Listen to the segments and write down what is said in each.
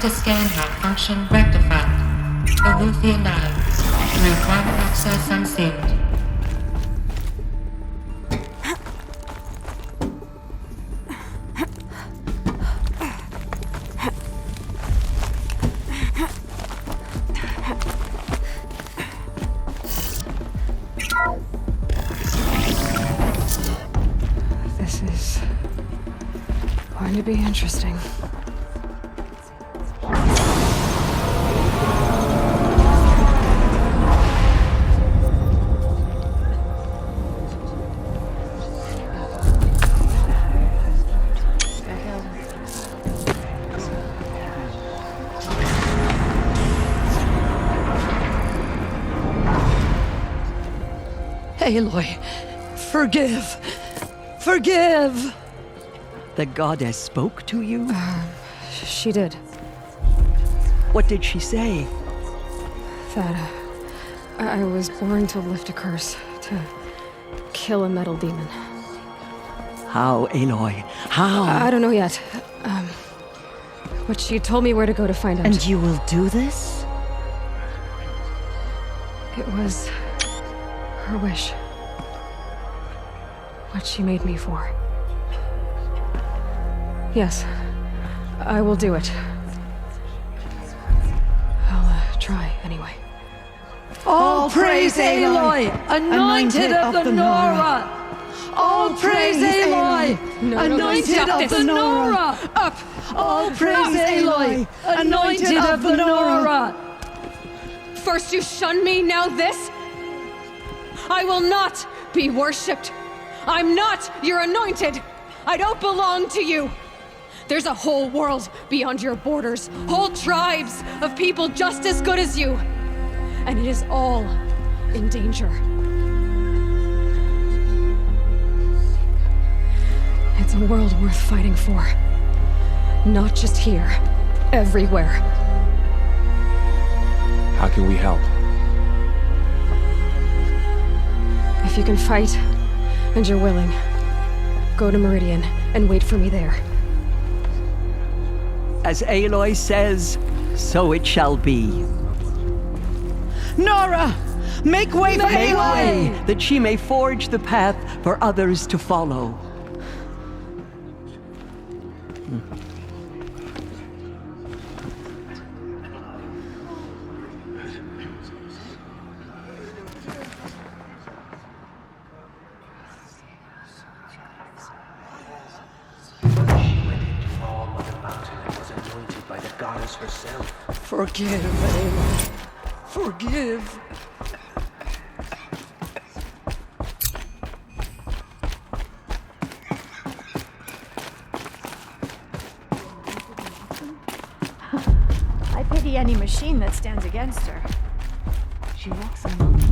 Counter-scan malfunction rectified. Eluthia 9. Requirement access unsealed. This is going to be interesting. Aloy, forgive! Forgive! The goddess spoke to you? She did. What did she say? That I was born to lift a curse, to kill a metal demon. How, Aloy? How? I don't know yet. But she told me where to go to find out. And you will do this? It was her wish. What she made me for. Yes, I will do it. I'll try anyway. All praise Aloy, anointed of the Nora! All praise Aloy, anointed of the Nora! Up! All praise Aloy, anointed of the Nora! First you shun me, now this? I will not be worshipped. I'm not your anointed. I don't belong to you. There's a whole world beyond your borders, whole tribes of people just as good as you. And it is all in danger. It's a world worth fighting for. Not just here, everywhere. How can we help? If you can fight, and you're willing, go to Meridian and wait for me there. As Aloy says, so it shall be. Nora! Make way for Aloy! Make way, that she may forge the path for others to follow. Forgive, Aloy. Forgive. I pity any machine that stands against her. She walks among us.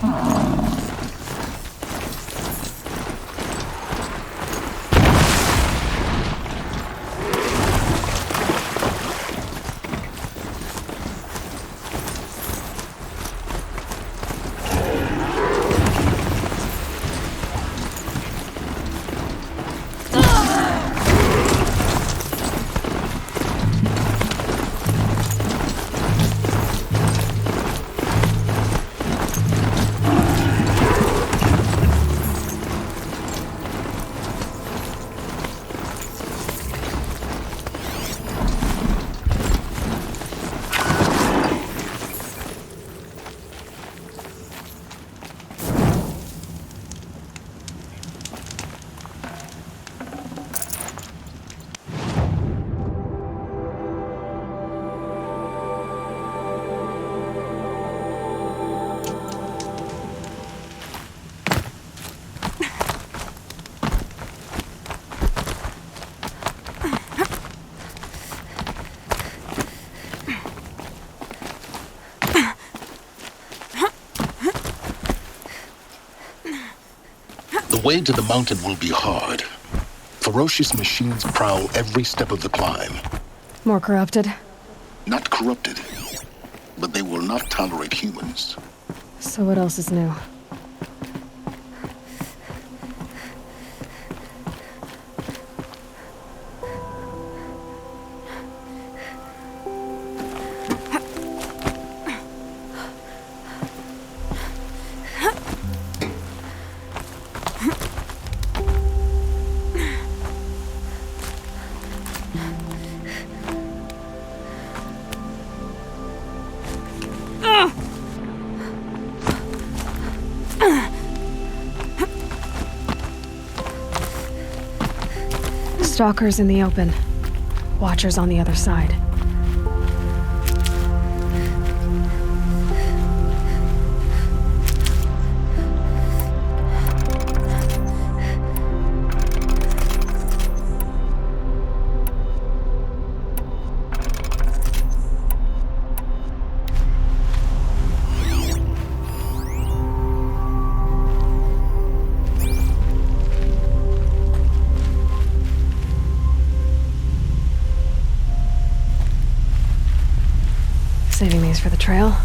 The way to the mountain will be hard. Ferocious machines prowl every step of the climb. More corrupted. Not corrupted, but they will not tolerate humans. So what else is new? Stalkers in the open. Watchers on the other side. Saving these for the trail.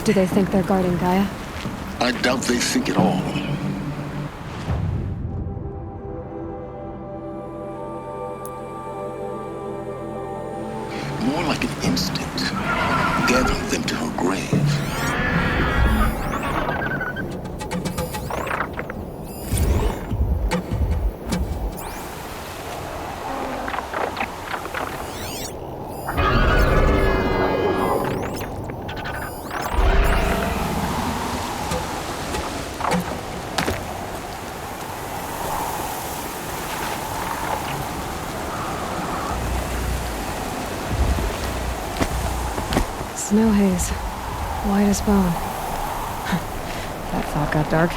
Do they think they're guarding Gaia? I doubt they think at all. More like an instinct, gathering them to her grave. Snow haze. White as bone. That thought got dark.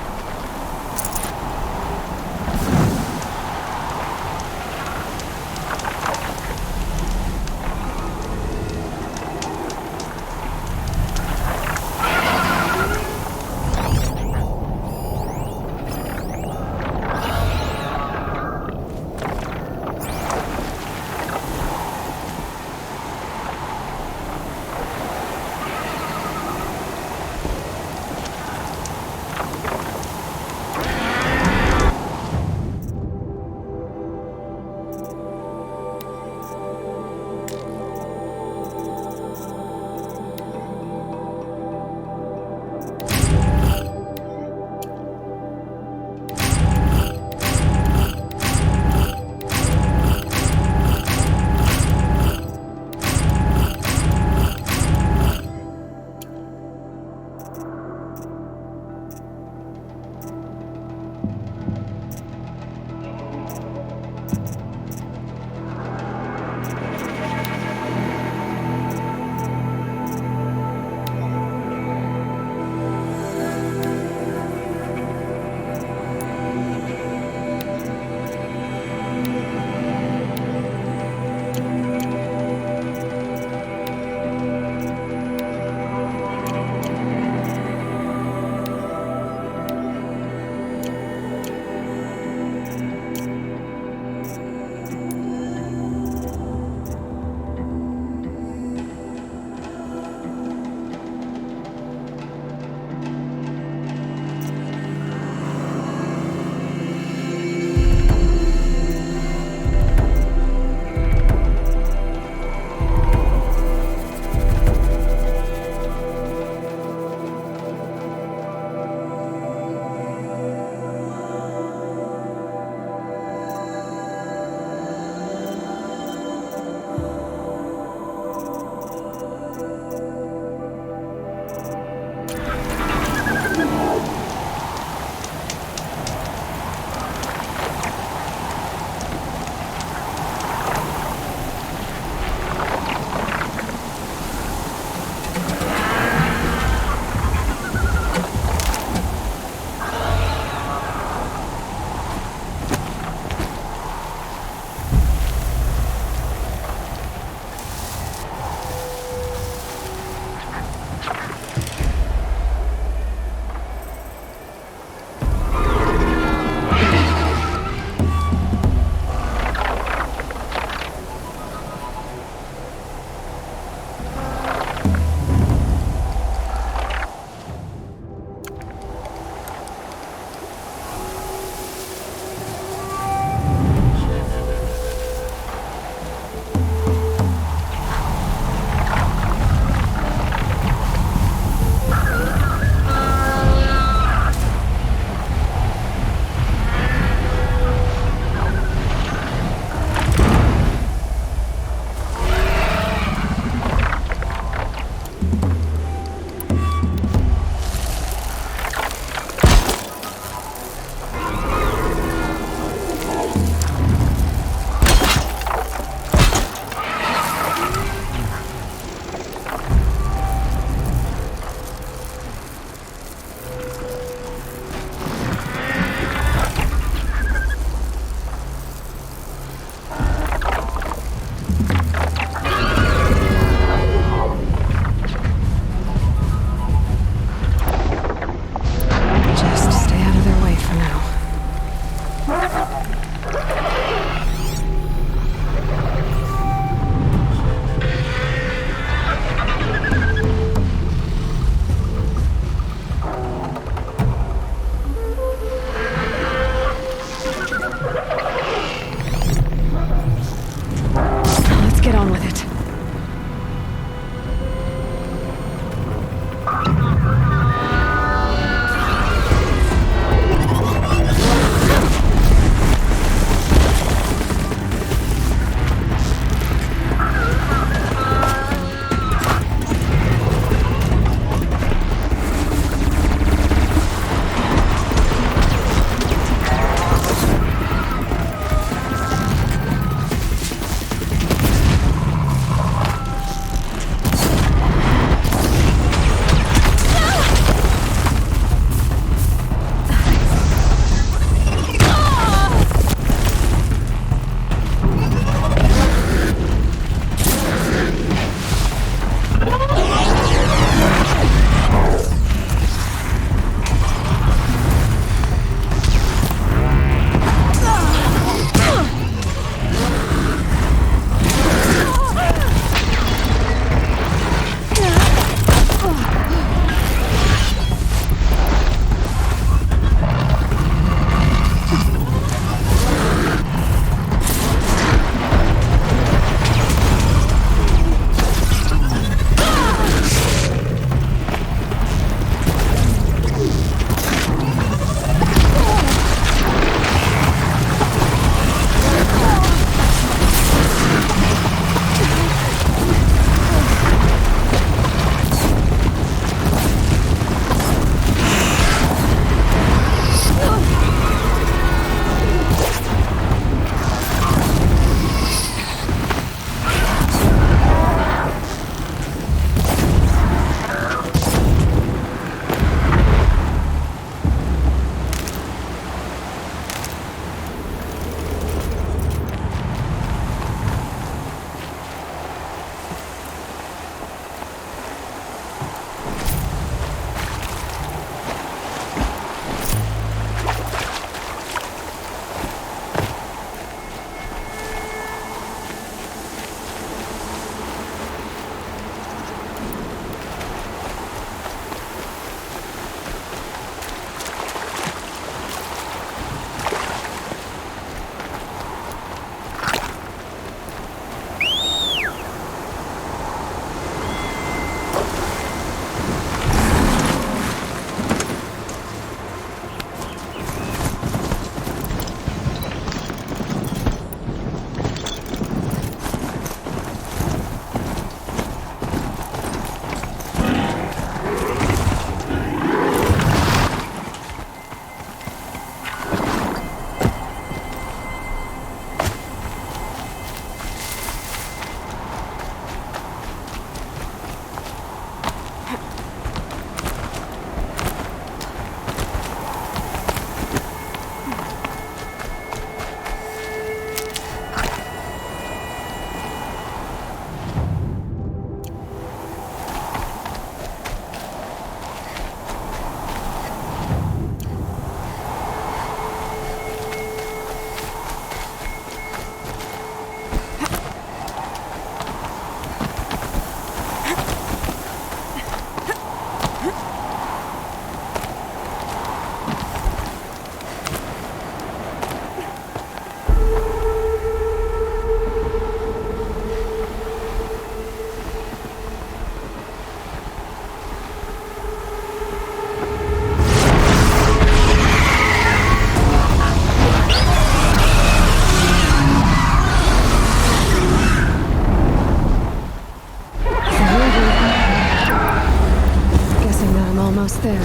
almost there.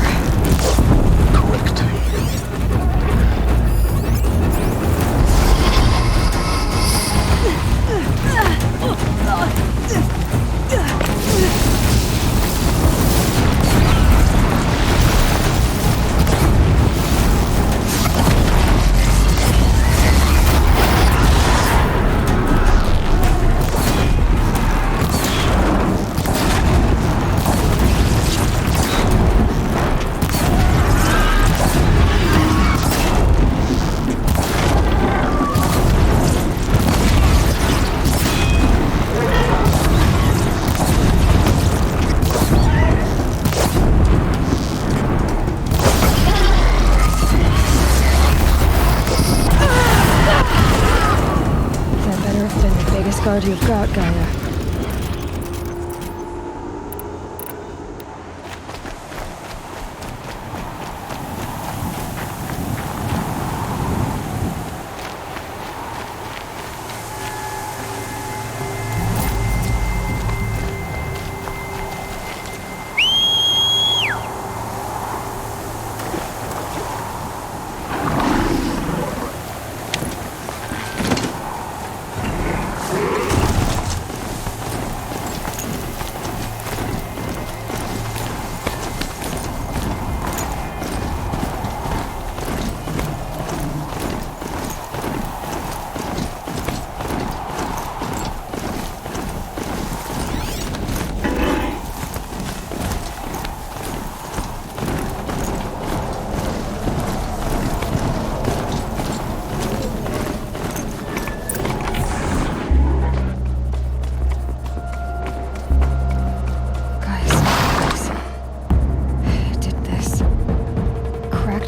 Correct. Guard you've got, Gaia.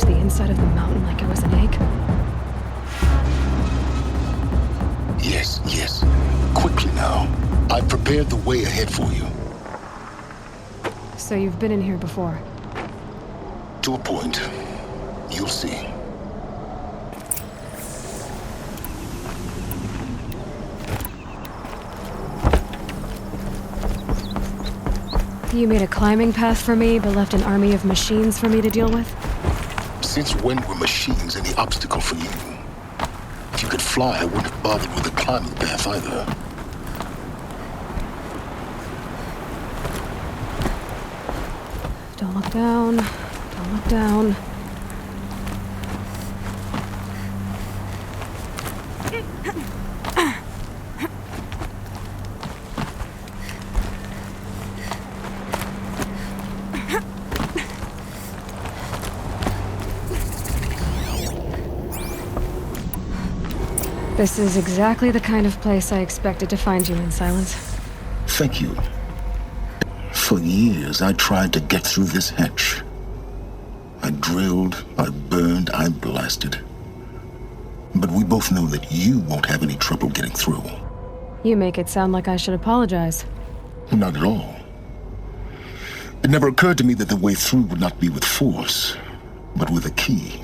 Inside of the mountain like it was an egg? Yes. Quickly now. I've prepared the way ahead for you. So you've been in here before? To a point. You'll see. You made a climbing path for me, but left an army of machines for me to deal with? Since when were machines any obstacle for you? If you could fly, I wouldn't have bothered with the climbing path either. Don't look down. Don't look down. This is exactly the kind of place I expected to find you in, Silence. Thank you. For years, I tried to get through this hatch. I drilled, I burned, I blasted. But we both know that you won't have any trouble getting through. You make it sound like I should apologize. Not at all. It never occurred to me that the way through would not be with force, but with a key.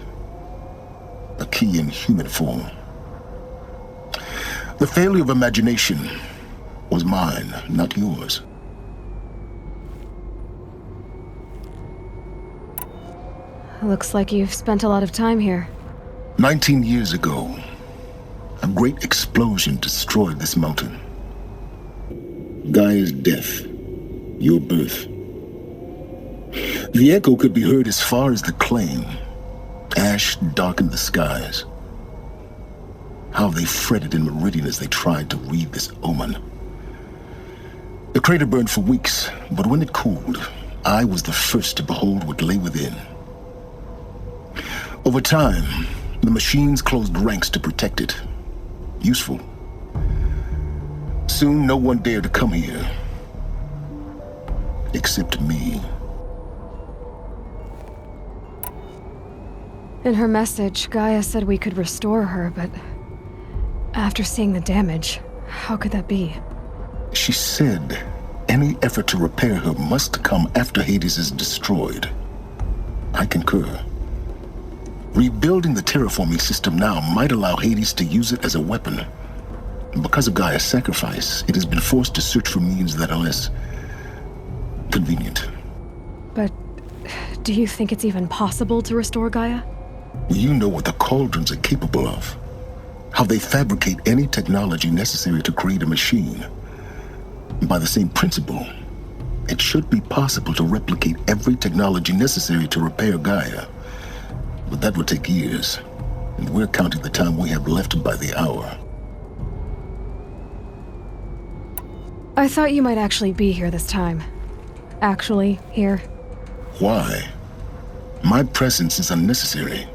A key in human form. The failure of imagination was mine, not yours. Looks like you've spent a lot of time here. 19 years ago, a great explosion destroyed this mountain. Gaia's death, your birth. The echo could be heard as far as the claim. Ash darkened the skies. How they fretted in meridian as they tried to read this omen. The crater burned for weeks, but when it cooled, I was the first to behold what lay within. Over time, the machines closed ranks to protect it. Useful. Soon, no one dared to come here. Except me. In her message, Gaia said we could restore her, but after seeing the damage, how could that be? She said any effort to repair her must come after Hades is destroyed. I concur. Rebuilding the terraforming system now might allow Hades to use it as a weapon. Because of Gaia's sacrifice, it has been forced to search for means that are less convenient. But Do you think it's even possible to restore Gaia? You know what the cauldrons are capable of. How they fabricate any technology necessary to create a machine. By the same principle, it should be possible to replicate every technology necessary to repair Gaia. But that would take years, and we're counting the time we have left by the hour. I thought you might actually be here this time. Actually, here. Why? My presence is unnecessary.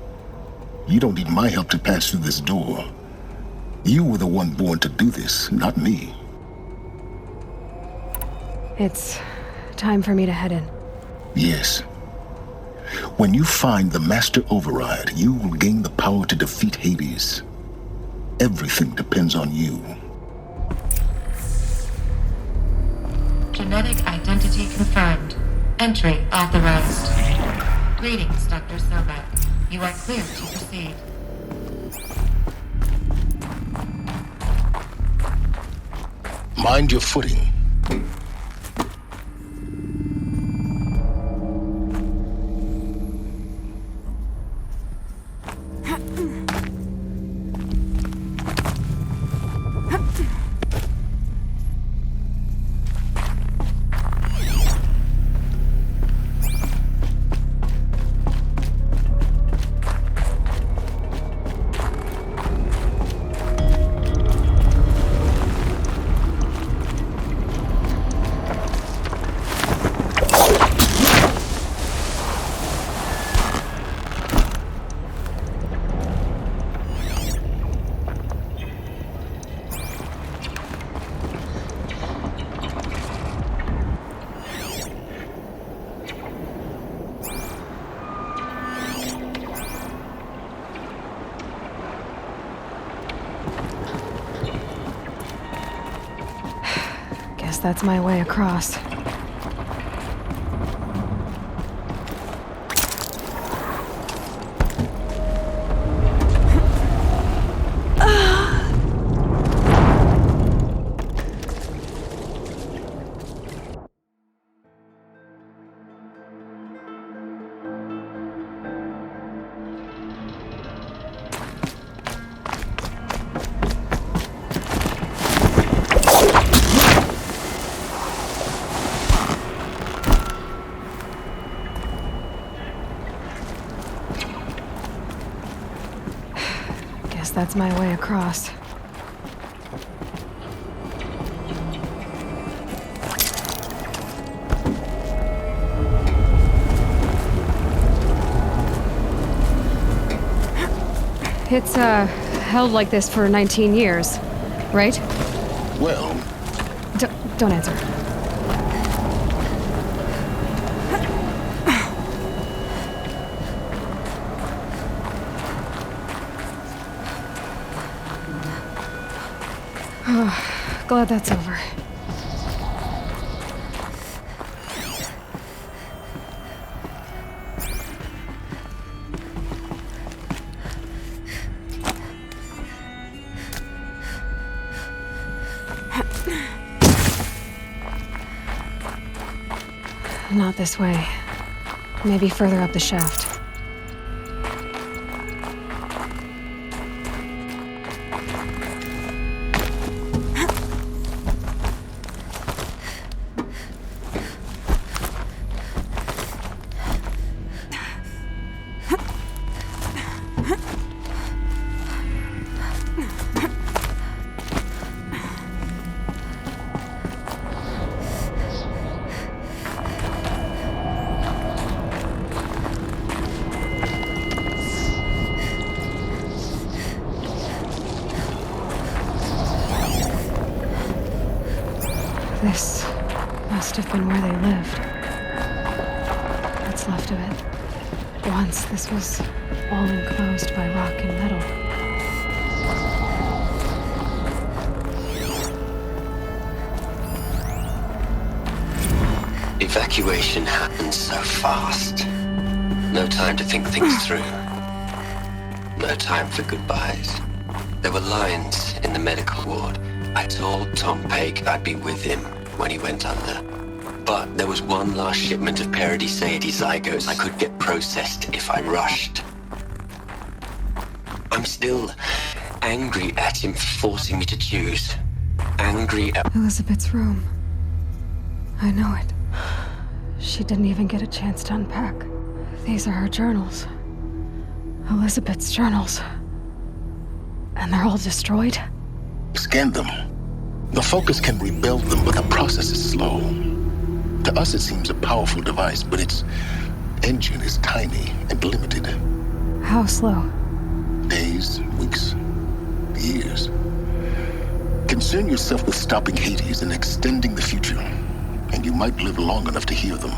You don't need my help to pass through this door. You were the one born to do this, not me. It's time for me to head in. Yes. When you find the Master Override, you will gain the power to defeat Hades. Everything depends on you. Genetic identity confirmed. Entry authorized. Greetings, Dr. Sobek. You are clear to proceed. Mind your footing. That's my way across. That's my way across. It's, held like this for 19 years, right? Well... Don't answer. Glad that's over. Not this way. Maybe further up the shaft. This must have been where they lived. What's left of it. Once this was all enclosed by rock and metal. Evacuation happened so fast. No time to think things through. No time for goodbyes. There were lines in the medical ward. I told Tom Paik I'd be with him when he went under. But there was one last shipment of Paradis-Sadie zygotes I could get processed if I rushed. I'm still angry at him for forcing me to choose. Angry at... Elizabeth's room. I know it. She didn't even get a chance to unpack. These are her journals. Elizabeth's journals. And they're all destroyed? Scan them. The Focus can rebuild them, but the process is slow. To us, it seems a powerful device, but its engine is tiny and limited. How slow? Days, weeks, years. Concern yourself with stopping Hades and extending the future, and you might live long enough to hear them.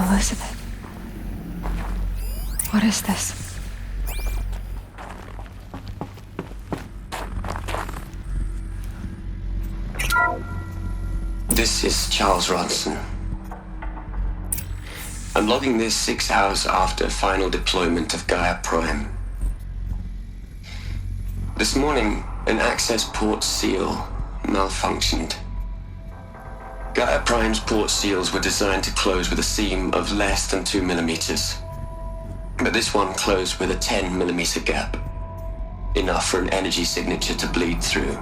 Elizabeth. What is this? This is Charles Ronson. I'm logging this 6 hours after final deployment of Gaia Prime. This morning, an access port seal malfunctioned. Gaia Prime's port seals were designed to close with a seam of less than 2 millimeters. But this one closed with a 10 millimeter gap. Enough for an energy signature to bleed through.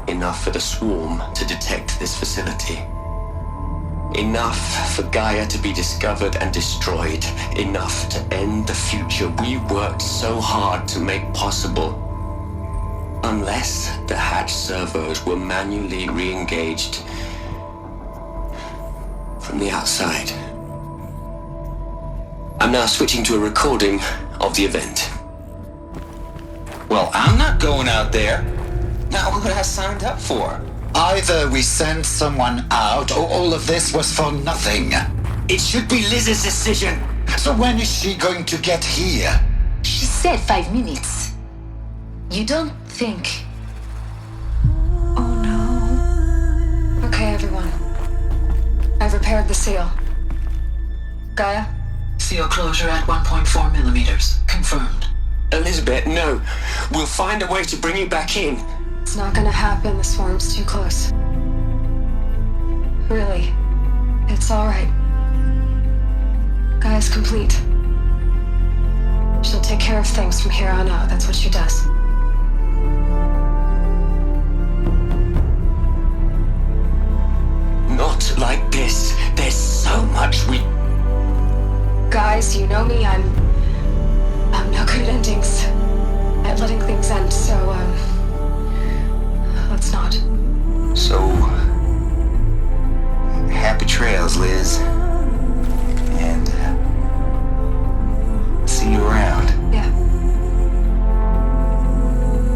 Enough for the swarm to detect this facility. Enough for Gaia to be discovered and destroyed. Enough to end the future we worked so hard to make possible. Unless the hatch servos were manually re-engaged from the outside. I'm now switching to a recording of the event. Well, I'm not going out there. Now, what I signed up for? Either we send someone out, or all of this was for nothing. It should be Liz's decision. So when is she going to get here? She said 5 minutes. You don't think... Oh no. Okay, everyone. I've repaired the seal. Gaia? Seal closure at 1.4 millimeters. Confirmed. Elizabeth, no. We'll find a way to bring you back in. It's not gonna happen. The swarm's too close. Really. It's alright. Gaia's complete. She'll take care of things from here on out. That's what she does. Not like this. There's so much we... Guys, you know me, I'm no good at endings. At letting things end, so, let's not. So... happy trails, Liz. And... see you around. Yeah.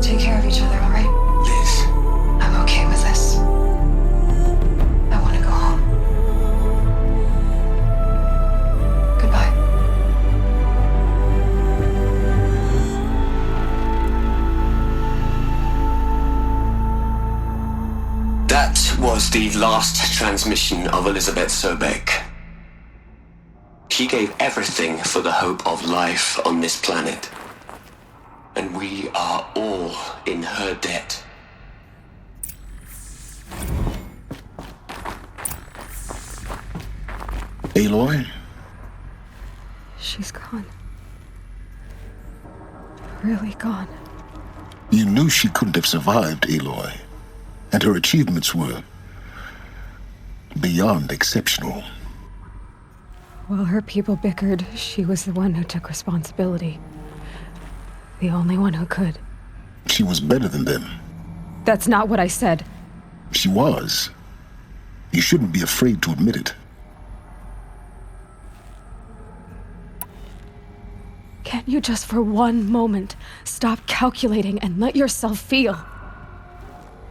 Take care of each other, alright? Liz. I'm okay with this. I want to go home. Goodbye. That was the last transmission of Elizabeth Sobeck. She gave everything for the hope of life on this planet. And we are all in her debt. Aloy? She's gone. Really gone. You knew she couldn't have survived, Aloy. And her achievements were beyond exceptional. While her people bickered, she was the one who took responsibility. The only one who could. She was better than them. That's not what I said. She was. You shouldn't be afraid to admit it. Can't you just for one moment stop calculating and let yourself feel?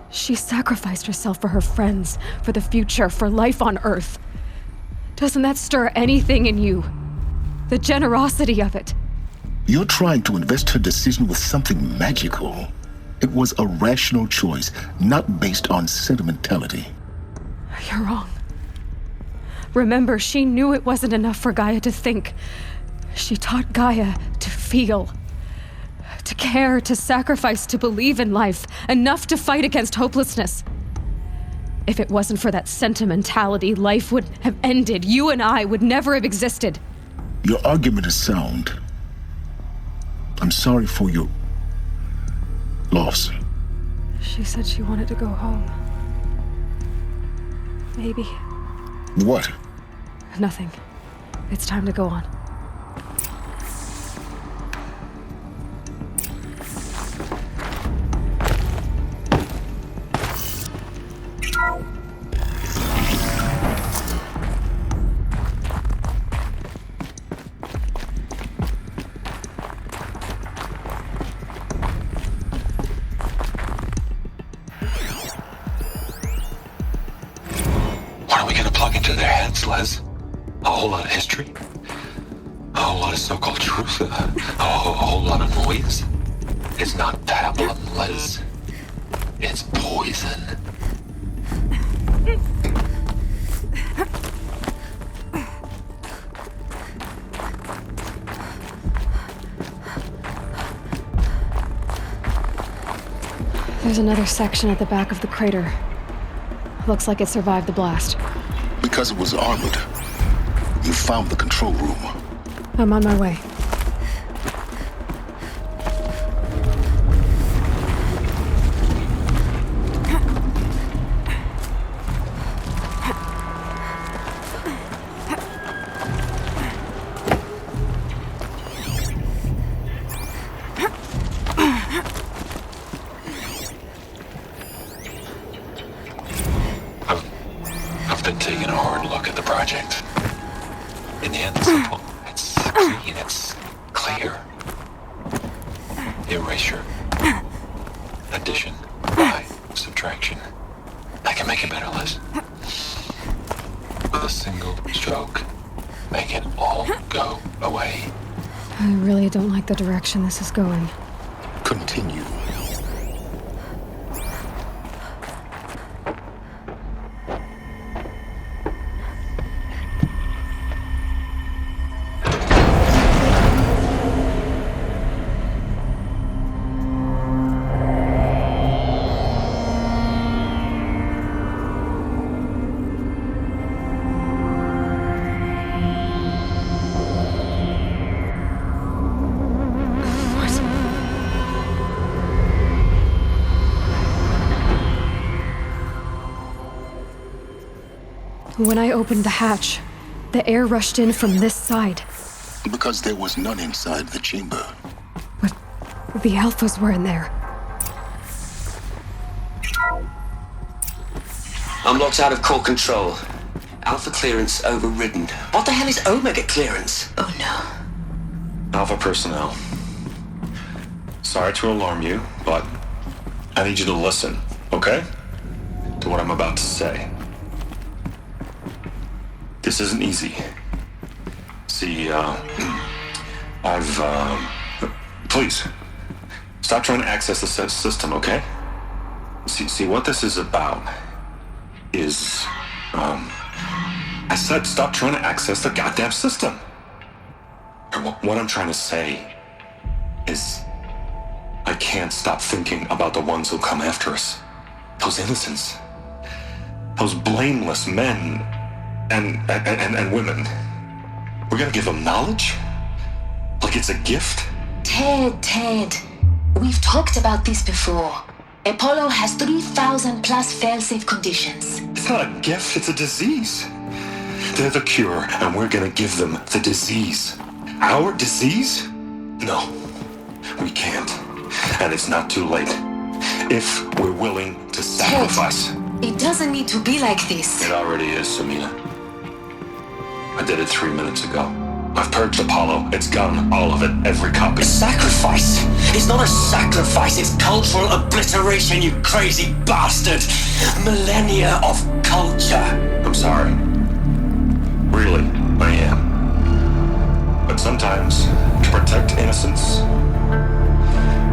She sacrificed herself for her friends, for the future, for life on Earth. Doesn't that stir anything in you? The generosity of it. You're trying to invest her decision with something magical. It was a rational choice, not based on sentimentality. You're wrong. Remember, she knew it wasn't enough for Gaia to think. She taught Gaia to feel. To care, to sacrifice, to believe in life. Enough to fight against hopelessness. If it wasn't for that sentimentality, life would have ended. You and I would never have existed. Your argument is sound. I'm sorry for your loss. She said she wanted to go home. Maybe. What? Nothing. It's time to go on. What are we gonna plug into their heads, Les? A whole lot of history? A whole lot of so-called truth? A whole lot of noise? It's not pablum, Les. It's poison. There's another section at the back of the crater. Looks like it survived the blast. Because it was armored. You found the control room. I'm on my way. I've been taking a hard look at the project. In the end, it's simple. It's clean. It's clear. Erasure. Addition. By subtraction. I can make it better, Liz. With a single stroke. Make it all go away. I really don't like the direction this is going. Continue. When I opened the hatch, the air rushed in from this side. Because there was none inside the chamber. But the Alphas were in there. I'm locked out of core control. Alpha clearance overridden. What the hell is Omega clearance? Oh no. Alpha personnel. Sorry to alarm you, but I need you to listen, okay? To what I'm about to say. This isn't easy. See, please, stop trying to access the system, okay? See, what this is about is, I said stop trying to access the goddamn system. What I'm trying to say is, I can't stop thinking about the ones who come after us. Those innocents. Those blameless men and women. We're gonna give them knowledge? Like it's a gift? Ted. We've talked about this before. Apollo has 3,000 plus fail-safe conditions. It's not a gift, it's a disease. They're the cure, and we're gonna give them the disease. Our disease? No, we can't. And it's not too late. If we're willing to sacrifice. Ted, it doesn't need to be like this. It already is, Samina. I did it 3 minutes ago. I've purged Apollo. It's gone. All of it. Every copy. A sacrifice? It's not a sacrifice. It's cultural obliteration, you crazy bastard. Millennia of culture. I'm sorry. Really, I am. But sometimes, to protect innocence,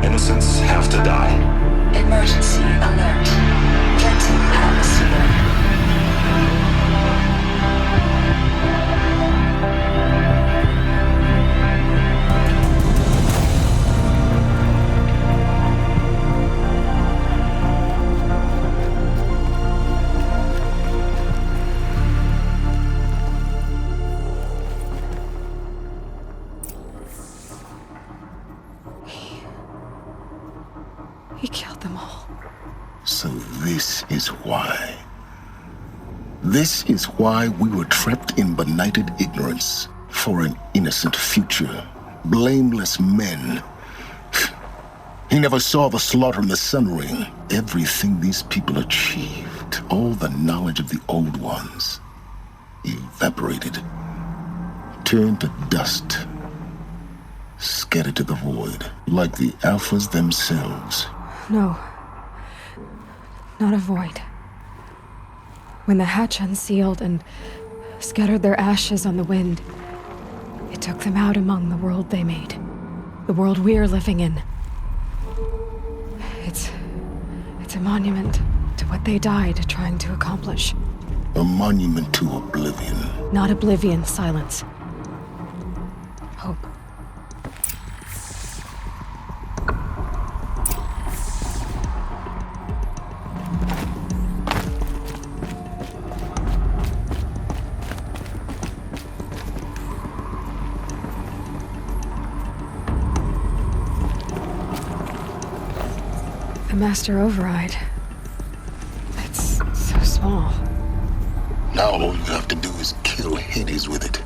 innocents have to die. Emergency alert. Getting atmosphere. This is why. This is why we were trapped in benighted ignorance for an innocent future. Blameless men. He never saw the slaughter in the Sun Ring. Everything these people achieved, all the knowledge of the old ones, evaporated, turned to dust, scattered to the void, like the Alphas themselves. No. Not a void. When the hatch unsealed and scattered their ashes on the wind, it took them out among the world they made. The world we're living in. It's a monument to what they died trying to accomplish. A monument to oblivion. Not oblivion, silence. Hope. The Master Override. It's so small. Now all you have to do is kill Hades with it.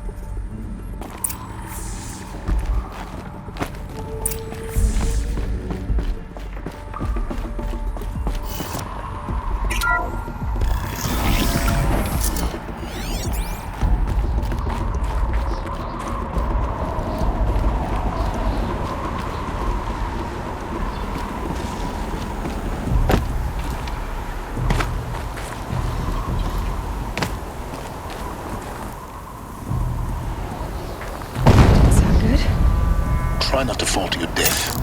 Try not to fall to your death.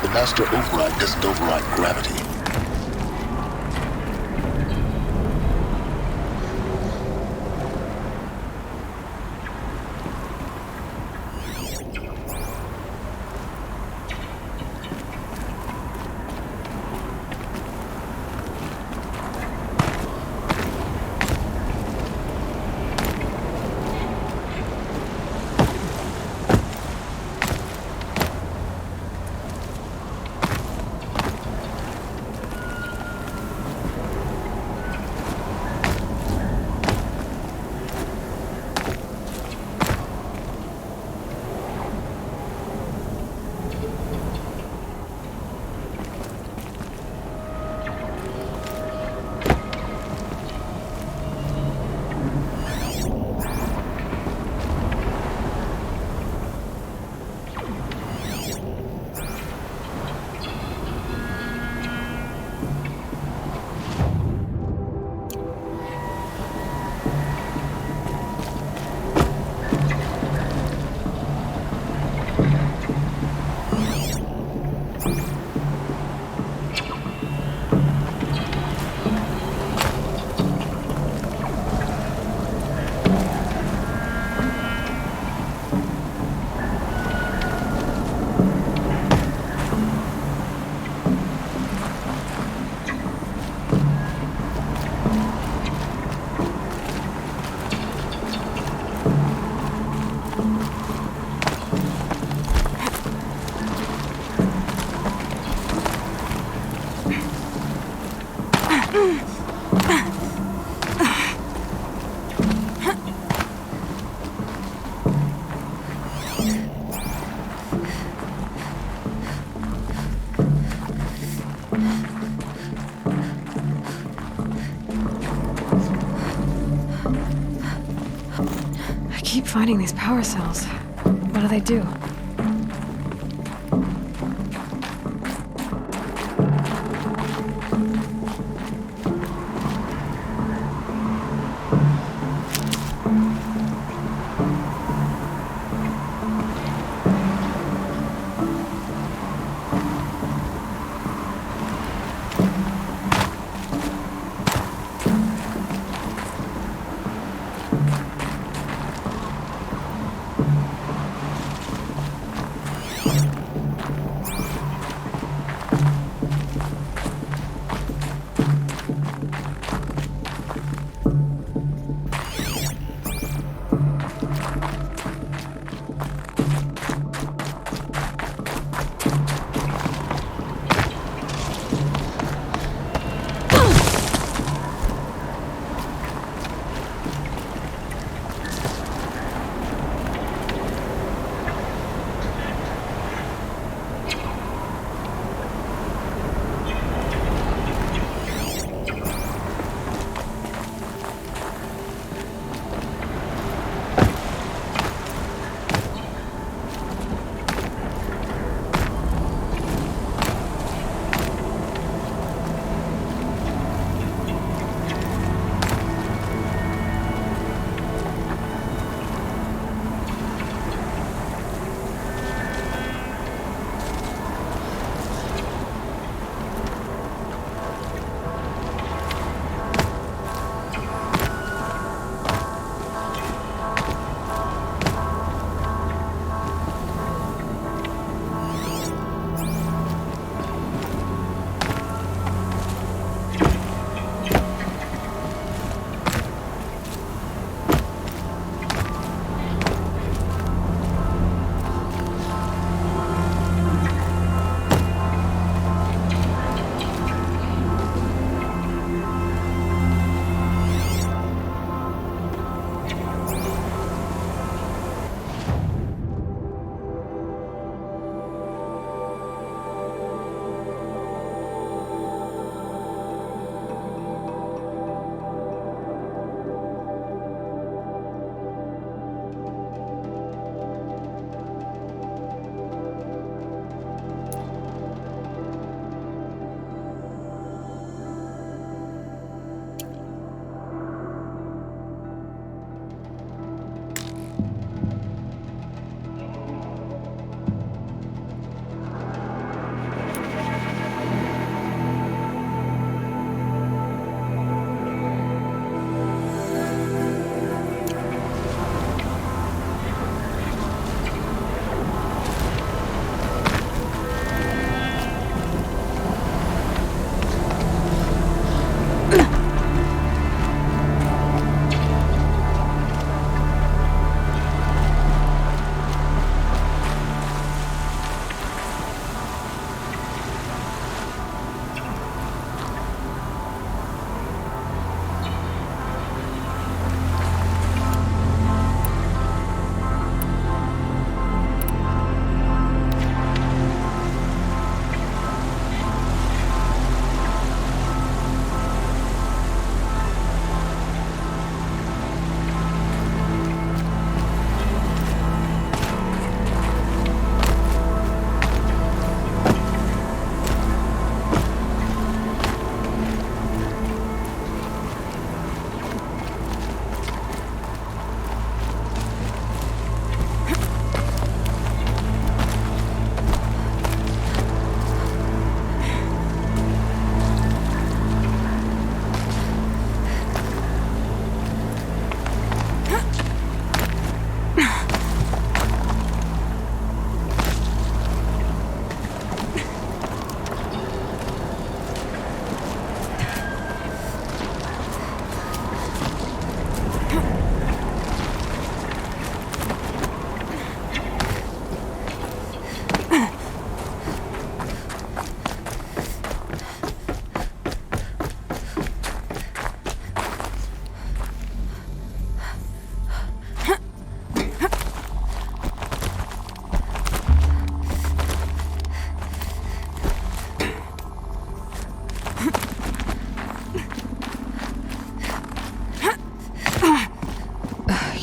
The Master Override doesn't override gravity. I keep finding these power cells. What do they do?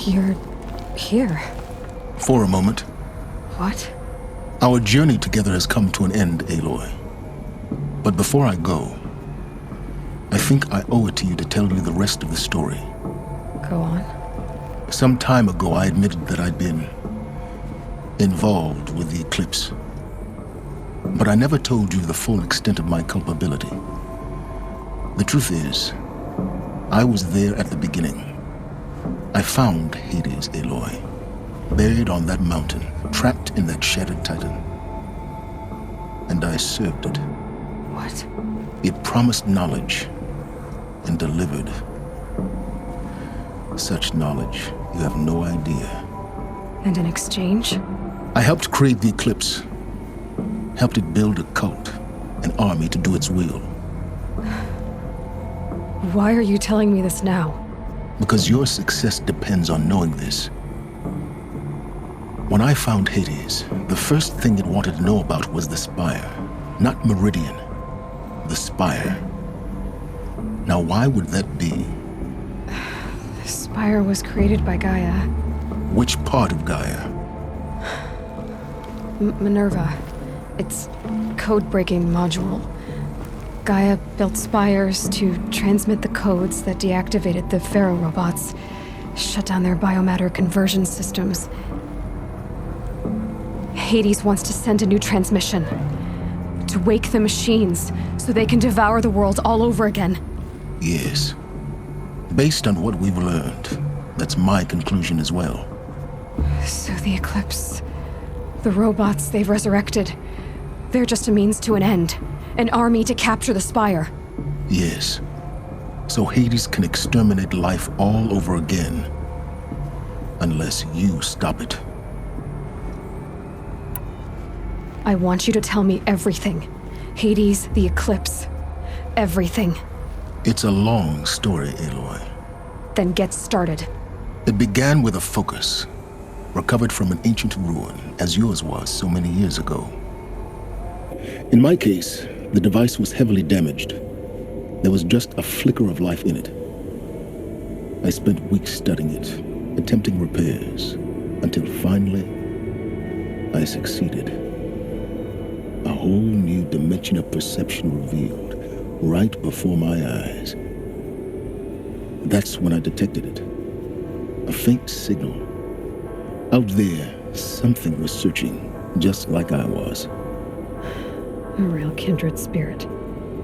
You're here. For a moment. What? Our journey together has come to an end, Aloy. But before I go, I think I owe it to you to tell you the rest of the story. Go on. Some time ago, I admitted that I'd been involved with the eclipse. But I never told you the full extent of my culpability. The truth is, I was there at the beginning. I found Hades, Aloy, buried on that mountain, trapped in that shattered titan. And I served it. What? It promised knowledge and delivered. Such knowledge, you have no idea. And in exchange? I helped create the eclipse. Helped it build a cult, an army to do its will. Why are you telling me this now? Because your success depends on knowing this. When I found Hades, the first thing it wanted to know about was the Spire. Not Meridian. The Spire. Now why would that be? The Spire was created by Gaia. Which part of Gaia? Minerva. Its code-breaking module. Gaia built spires to transmit the codes that deactivated the Pharaoh robots, shut down their biomatter conversion systems. Hades wants to send a new transmission. To wake the machines, so they can devour the world all over again. Yes. Based on what we've learned, that's my conclusion as well. So the Eclipse, the robots they've resurrected, they're just a means to an end. An army to capture the Spire. Yes. So Hades can exterminate life all over again. Unless you stop it. I want you to tell me everything. Hades, the Eclipse. Everything. It's a long story, Aloy. Then get started. It began with a focus. Recovered from an ancient ruin, as yours was so many years ago. In my case, the device was heavily damaged. There was just a flicker of life in it. I spent weeks studying it, attempting repairs, until finally, I succeeded. A whole new dimension of perception revealed, right before my eyes. That's when I detected it. A faint signal. Out there, something was searching, just like I was. A real kindred spirit.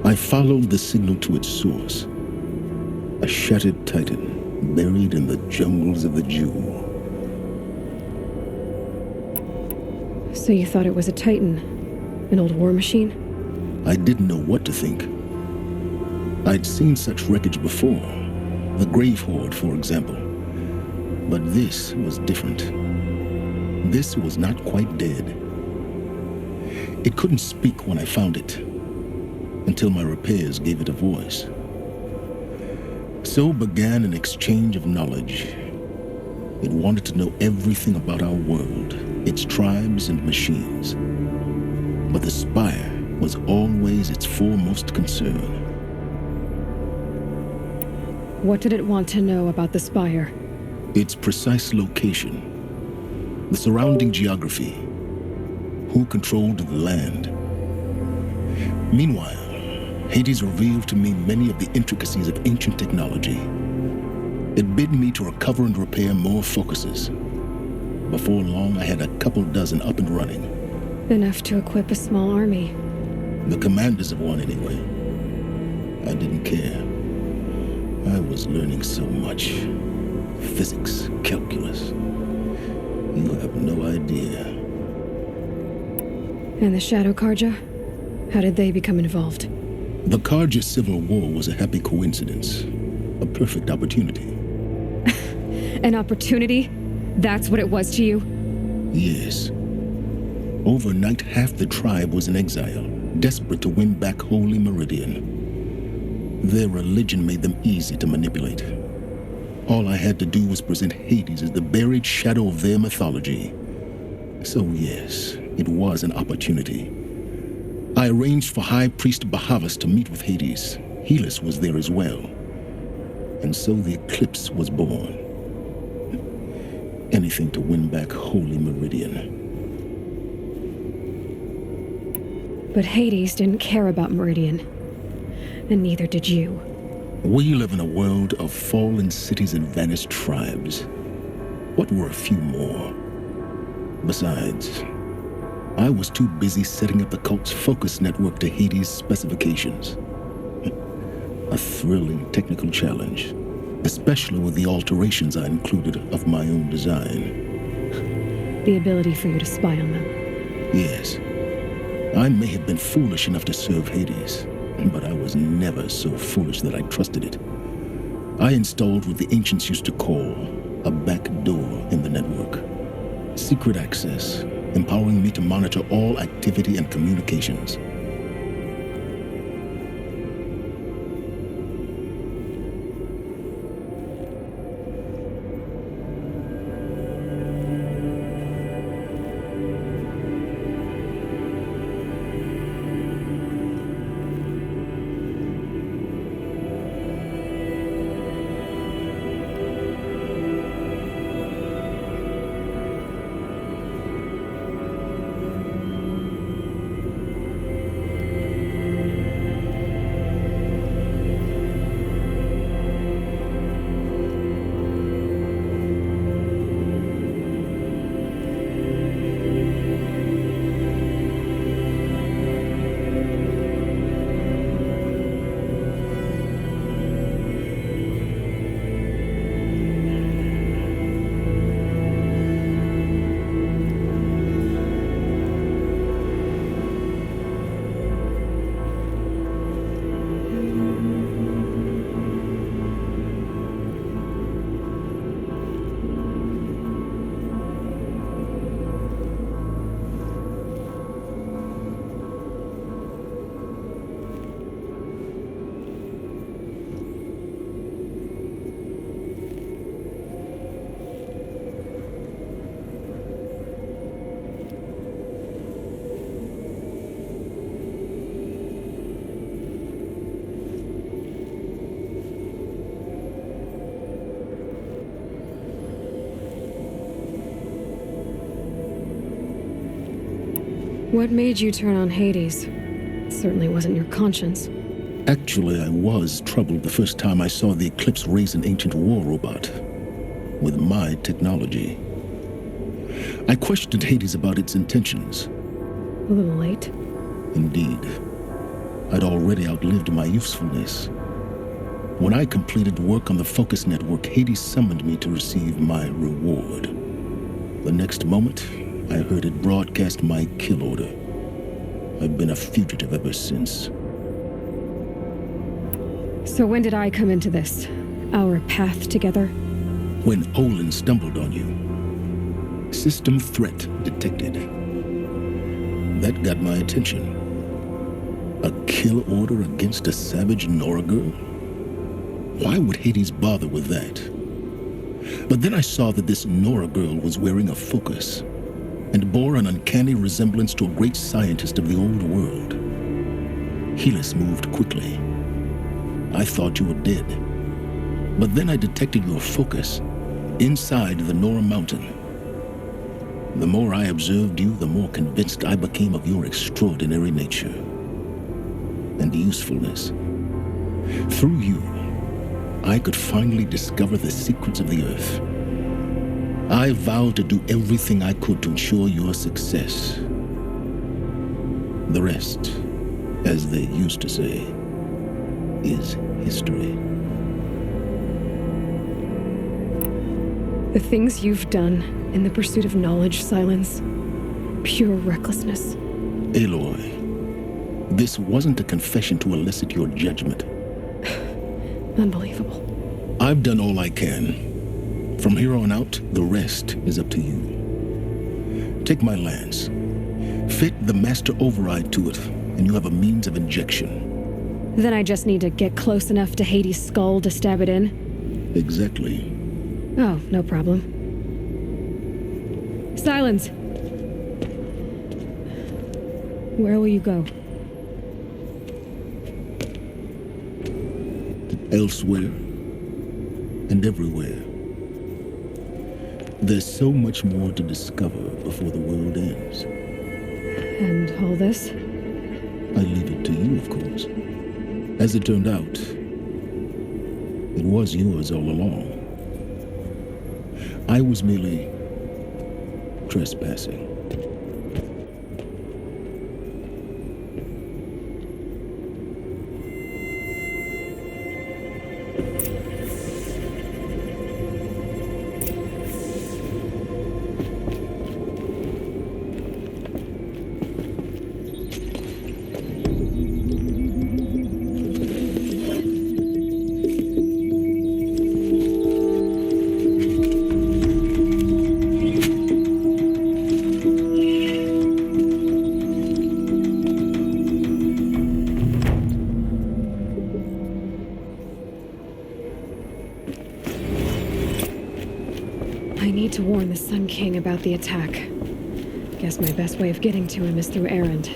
I followed the signal to its source. A shattered titan, buried in the jungles of the Jewel. So you thought it was a titan? An old war machine? I didn't know what to think. I'd seen such wreckage before. The Grave Horde, for example. But this was different. This was not quite dead. It couldn't speak when I found it, until my repairs gave it a voice. So began an exchange of knowledge. It wanted to know everything about our world, its tribes and machines. But the Spire was always its foremost concern. What did it want to know about the Spire? Its precise location, the surrounding geography, who controlled the land. Meanwhile, Hades revealed to me many of the intricacies of ancient technology. It bid me to recover and repair more focuses. Before long, I had a couple dozen up and running. Enough to equip a small army. The commanders of one, anyway. I didn't care. I was learning so much. Physics, calculus. You have no idea. And the Shadow Karja? How did they become involved? The Karja Civil War was a happy coincidence. A perfect opportunity. An opportunity? That's what it was to you? Yes. Overnight, half the tribe was in exile, desperate to win back Holy Meridian. Their religion made them easy to manipulate. All I had to do was present Hades as the buried shadow of their mythology. So yes, it was an opportunity. I arranged for High Priest Bahavas to meet with Hades. Helis was there as well. And so the Eclipse was born. Anything to win back Holy Meridian. But Hades didn't care about Meridian. And neither did you. We live in a world of fallen cities and vanished tribes. What were a few more? Besides, I was too busy setting up the cult's focus network to Hades' specifications. A thrilling technical challenge, especially with the alterations I included of my own design. The ability for you to spy on them. Yes. I may have been foolish enough to serve Hades, but I was never so foolish that I trusted it. I installed what the ancients used to call a back door in the network. Secret access, empowering me to monitor all activity and communications. What made you turn on Hades? It certainly wasn't your conscience. Actually, I was troubled the first time I saw the Eclipse raise an ancient war robot with my technology. I questioned Hades about its intentions. A little late. Indeed. I'd already outlived my usefulness. When I completed work on the Focus Network, Hades summoned me to receive my reward. The next moment, I heard it broadcast my kill order. I've been a fugitive ever since. So when did I come into this? Our path together? When Olin stumbled on you. System threat detected. That got my attention. A kill order against a savage Nora girl? Why would Hades bother with that? But then I saw that this Nora girl was wearing a focus and bore an uncanny resemblance to a great scientist of the old world. Helis moved quickly. I thought you were dead. But then I detected your focus inside the Nora mountain. The more I observed you, the more convinced I became of your extraordinary nature and usefulness. Through you, I could finally discover the secrets of the Earth. I vowed to do everything I could to ensure your success. The rest, as they used to say, is history. The things you've done in the pursuit of knowledge, Silence, pure recklessness. Aloy, this wasn't a confession to elicit your judgment. Unbelievable. I've done all I can. From here on out, the rest is up to you. Take my lance. Fit the master override to it, and you have a means of injection. Then I just need to get close enough to Hades' skull to stab it in? Exactly. Oh, no problem. Silence! Where will you go? Elsewhere and everywhere. There's so much more to discover before the world ends. And all this? I leave it to you, of course. As it turned out, it was yours all along. I was merely trespassing. I need to warn the Sun King about the attack. Guess my best way of getting to him is through Erend.